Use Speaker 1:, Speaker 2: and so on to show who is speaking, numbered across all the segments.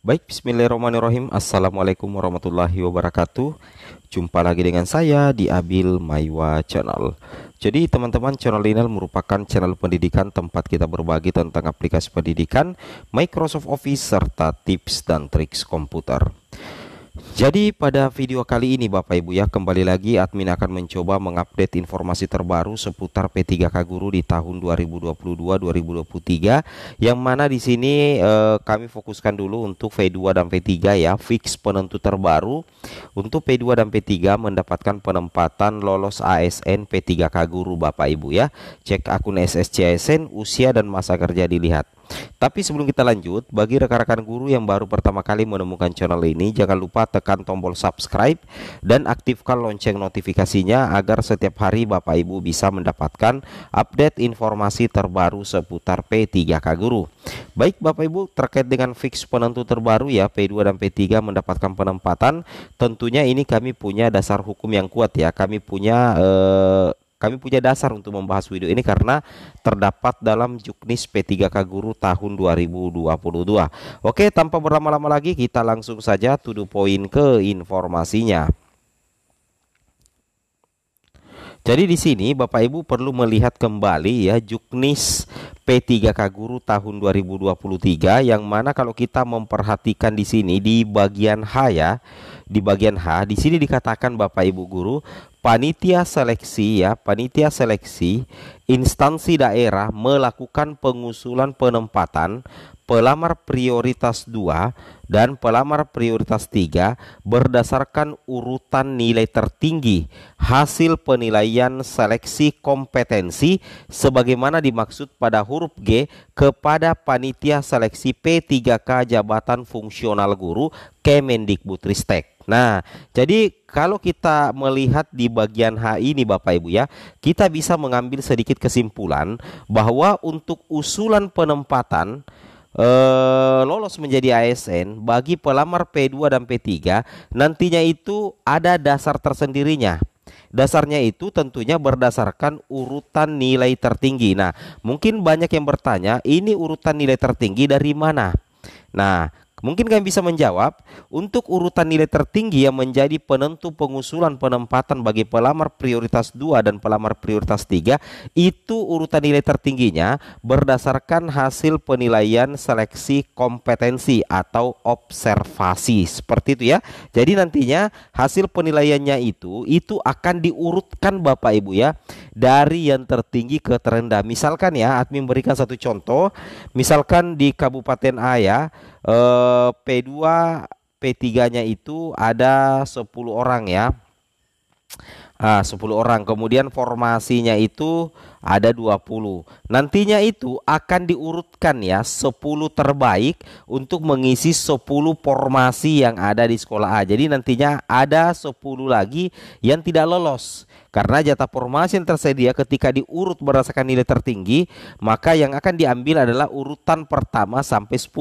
Speaker 1: Baik, bismillahirrahmanirrahim. Assalamualaikum warahmatullahi wabarakatuh. Jumpa lagi dengan saya di Abil Maiwa Channel. Jadi teman-teman, channel ini merupakan channel pendidikan tempat kita berbagi tentang aplikasi pendidikan, Microsoft Office, serta tips dan triks komputer. Jadi pada video kali ini Bapak Ibu ya, kembali lagi admin akan mencoba mengupdate informasi terbaru seputar P3K Guru di tahun 2022-2023, yang mana di sini kami fokuskan dulu untuk V2 dan P3 ya, fix penentu terbaru. Untuk P2 dan P3 mendapatkan penempatan lolos ASN P3K Guru Bapak Ibu ya. Cek akun SSC ASN, usia dan masa kerja dilihat. Tapi sebelum kita lanjut, bagi rekan-rekan guru yang baru pertama kali menemukan channel ini, jangan lupa tekan tombol subscribe dan aktifkan lonceng notifikasinya agar setiap hari Bapak Ibu bisa mendapatkan update informasi terbaru seputar P3K Guru. Baik Bapak Ibu, terkait dengan fix penentu terbaru ya, P2 dan P3 mendapatkan penempatan, tentunya ini kami punya dasar hukum yang kuat ya. Kami punya dasar untuk membahas video ini karena terdapat dalam Juknis P3K Guru tahun 2022. Oke, tanpa berlama-lama lagi kita langsung saja to the point ke informasinya. Jadi di sini Bapak Ibu perlu melihat kembali ya Juknis P3K Guru tahun 2023, yang mana kalau kita memperhatikan di sini di bagian H ya, di bagian H di sini dikatakan Bapak Ibu guru, panitia seleksi ya, panitia seleksi instansi daerah melakukan pengusulan penempatan pelamar prioritas 2 dan pelamar prioritas 3 berdasarkan urutan nilai tertinggi hasil penilaian seleksi kompetensi sebagaimana dimaksud pada huruf G kepada panitia seleksi P3K jabatan fungsional guru Kemendikbudristek. Nah, jadi kalau kita melihat di bagian H ini Bapak Ibu ya, kita bisa mengambil sedikit kesimpulan bahwa untuk usulan penempatan lolos menjadi ASN bagi pelamar P2 dan P3 nantinya itu ada dasar tersendirinya. Dasarnya itu tentunya berdasarkan urutan nilai tertinggi. Nah, mungkin banyak yang bertanya, ini urutan nilai tertinggi dari mana? Nah, mungkin kalian bisa menjawab, untuk urutan nilai tertinggi yang menjadi penentu pengusulan penempatan bagi pelamar prioritas 2 dan pelamar prioritas 3, itu urutan nilai tertingginya berdasarkan hasil penilaian seleksi kompetensi atau observasi. Seperti itu ya. Jadi nantinya hasil penilaiannya itu akan diurutkan Bapak Ibu ya, dari yang tertinggi ke terendah. Misalkan ya, admin berikan satu contoh. Misalkan di Kabupaten A ya, P2 P3-nya itu ada 10 orang ya. 10 orang. Kemudian formasinya itu ada 20. Nantinya itu akan diurutkan ya 10 terbaik untuk mengisi 10 formasi yang ada di sekolah A. Jadi nantinya ada 10 lagi yang tidak lolos. Karena jatah formasi yang tersedia ketika diurut berdasarkan nilai tertinggi, maka yang akan diambil adalah urutan pertama sampai 10.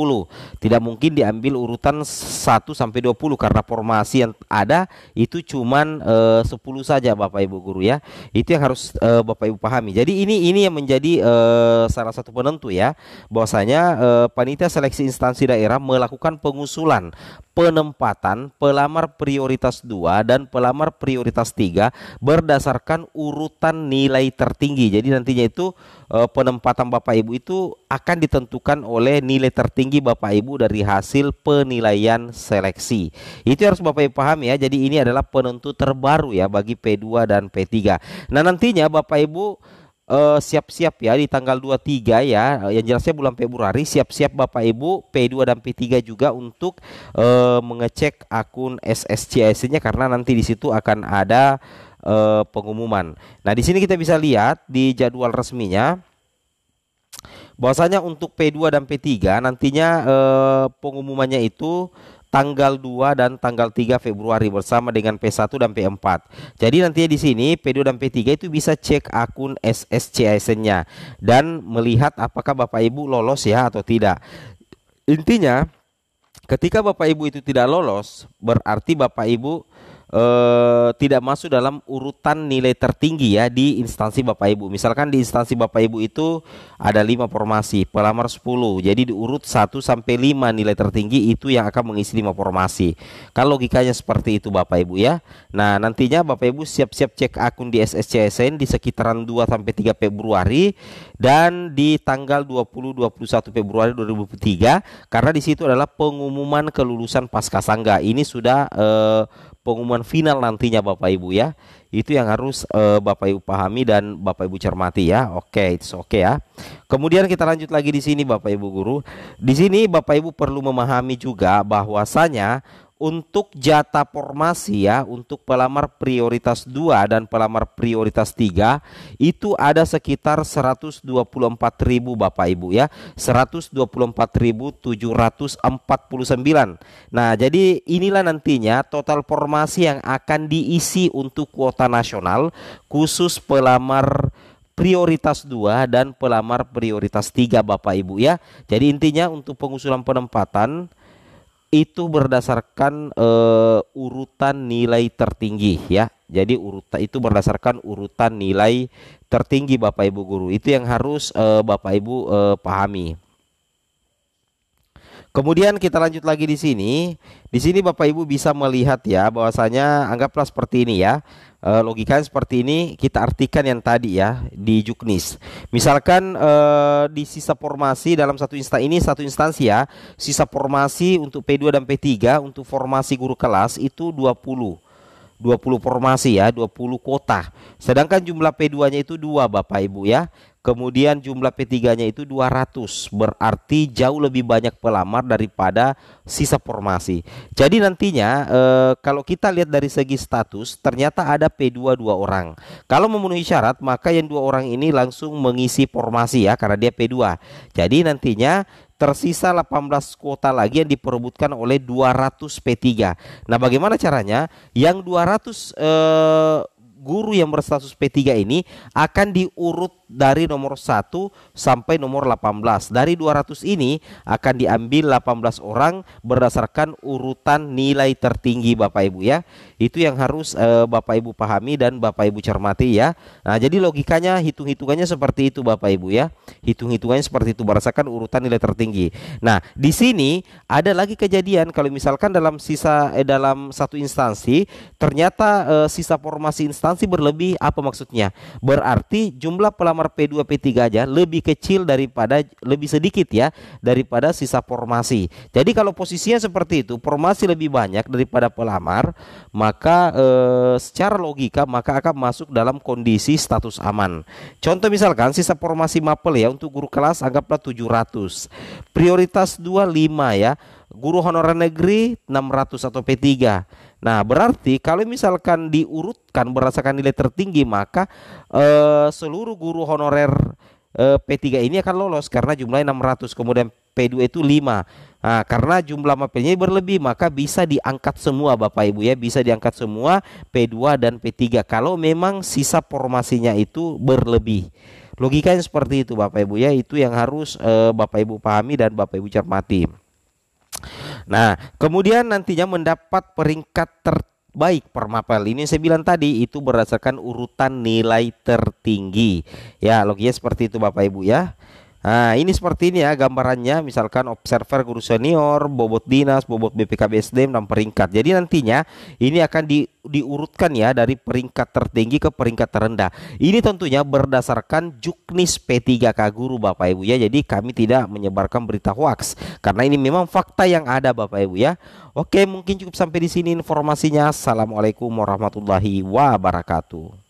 Speaker 1: Tidak mungkin diambil urutan 1 sampai 20 karena formasi yang ada itu cuman 10 saja Bapak Ibu guru ya. Itu yang harus Bapak Ibu pahami. Jadi ini yang menjadi salah satu penentu ya, bahwasanya panitia seleksi instansi daerah melakukan pengusulan penempatan pelamar prioritas 2 dan pelamar prioritas 3 berdasarkan urutan nilai tertinggi. Jadi nantinya itu penempatan Bapak Ibu itu akan ditentukan oleh nilai tertinggi Bapak Ibu dari hasil penilaian seleksi. Itu harus Bapak Ibu pahami ya. Jadi ini adalah penentu terbaru ya bagi P2 dan P3. Nah, nantinya Bapak Ibu siap-siap ya di tanggal 23 ya, yang jelasnya bulan Februari, siap-siap Bapak Ibu P2 dan P3 juga untuk mengecek akun SSCIC-nya karena nanti di situ akan ada pengumuman. Nah, di sini kita bisa lihat di jadwal resminya bahwasanya untuk P2 dan P3 nantinya pengumumannya itu tanggal 2 dan tanggal 3 Februari bersama dengan P1 dan P4. Jadi nantinya di sini P2 dan P3 itu bisa cek akun SSCISN-nya dan melihat apakah Bapak Ibu lolos ya atau tidak. Intinya ketika Bapak Ibu itu tidak lolos, berarti Bapak Ibu tidak masuk dalam urutan nilai tertinggi ya di instansi Bapak Ibu. Misalkan di instansi Bapak Ibu itu ada 5 formasi, pelamar 10. Jadi diurut 1 sampai 5 nilai tertinggi itu yang akan mengisi 5 formasi. Kalau logikanya seperti itu Bapak Ibu ya. Nah, nantinya Bapak Ibu siap-siap cek akun di SSCSN di sekitaran 2 sampai 3 Februari dan di tanggal 20-21 Februari 2023 karena di situ adalah pengumuman kelulusan Paskasangga. Ini sudah pengumuman final nantinya Bapak Ibu ya. Itu yang harus Bapak Ibu pahami dan Bapak Ibu cermati ya. Oke, it's okay ya. Kemudian kita lanjut lagi di sini Bapak Ibu guru. Di sini Bapak Ibu perlu memahami juga bahwasanya untuk jatah formasi ya, untuk pelamar prioritas 2 dan pelamar prioritas 3 itu ada sekitar 124.000 Bapak Ibu ya, 124.749. Nah, jadi inilah nantinya total formasi yang akan diisi untuk kuota nasional khusus pelamar prioritas 2 dan pelamar prioritas 3 Bapak Ibu ya. Jadi intinya untuk pengusulan penempatan itu berdasarkan urutan nilai tertinggi ya. Jadi urutan itu berdasarkan urutan nilai tertinggi Bapak Ibu guru. Itu yang harus Bapak Ibu pahami. Kemudian kita lanjut lagi di sini. Di sini Bapak Ibu bisa melihat ya bahwasanya anggaplah seperti ini ya. Logikanya seperti ini kita artikan yang tadi ya di Juknis. Misalkan di sisa formasi dalam satu instansi ya, sisa formasi untuk P2 dan P3 untuk formasi guru kelas itu 20 formasi ya, 20 kota. Sedangkan jumlah P2-nya itu 2 Bapak Ibu ya. Kemudian jumlah P3-nya itu 200. Berarti jauh lebih banyak pelamar daripada sisa formasi. Jadi nantinya kalau kita lihat dari segi status ternyata ada P2 2 orang. Kalau memenuhi syarat maka yang 2 orang ini langsung mengisi formasi ya karena dia P2. Jadi nantinya tersisa 18 kuota lagi yang diperebutkan oleh 200 P3. Nah, bagaimana caranya? Yang 200 guru yang berstatus P3 ini akan diurut dari nomor 1 sampai nomor 18. Dari 200 ini akan diambil 18 orang berdasarkan urutan nilai tertinggi Bapak Ibu ya. Itu yang harus Bapak Ibu pahami dan Bapak Ibu cermati ya. Nah, jadi logikanya hitung-hitungannya seperti itu Bapak Ibu ya. Hitung-hitungannya seperti itu berdasarkan urutan nilai tertinggi. Nah, di sini ada lagi kejadian kalau misalkan dalam satu instansi ternyata sisa formasi instansi berlebih, apa maksudnya? Berarti jumlah pelamar P2 P3 aja lebih kecil lebih sedikit ya daripada sisa formasi. Jadi kalau posisinya seperti itu, formasi lebih banyak daripada pelamar, maka secara logika maka akan masuk dalam kondisi status aman. Contoh misalkan sisa formasi mapel ya untuk guru kelas anggaplah 700. Prioritas 2 5 ya. Guru honorer negeri 600 atau P3. Nah, berarti kalau misalkan diurutkan berdasarkan nilai tertinggi maka seluruh guru honorer P3 ini akan lolos karena jumlahnya 600, kemudian P2 itu 5. Nah, karena jumlah mapelnya berlebih maka bisa diangkat semua Bapak Ibu ya, bisa diangkat semua P2 dan P3 kalau memang sisa formasinya itu berlebih. Logikanya seperti itu Bapak Ibu ya, itu yang harus Bapak Ibu pahami dan Bapak Ibu cermati. Nah, kemudian nantinya mendapat peringkat terbaik per mapel. Ini yang saya bilang tadi itu berdasarkan urutan nilai tertinggi. Ya, logiknya seperti itu Bapak Ibu ya. Nah, ini seperti ini ya gambarannya. Misalkan observer guru senior, bobot dinas, bobot BPKB SDM dan peringkat. Jadi nantinya ini akan diurutkan ya dari peringkat tertinggi ke peringkat terendah. Ini tentunya berdasarkan Juknis P3K guru Bapak Ibu ya. Jadi kami tidak menyebarkan berita hoaks karena ini memang fakta yang ada Bapak Ibu ya. Oke, mungkin cukup sampai di sini informasinya. Assalamualaikum warahmatullahi wabarakatuh.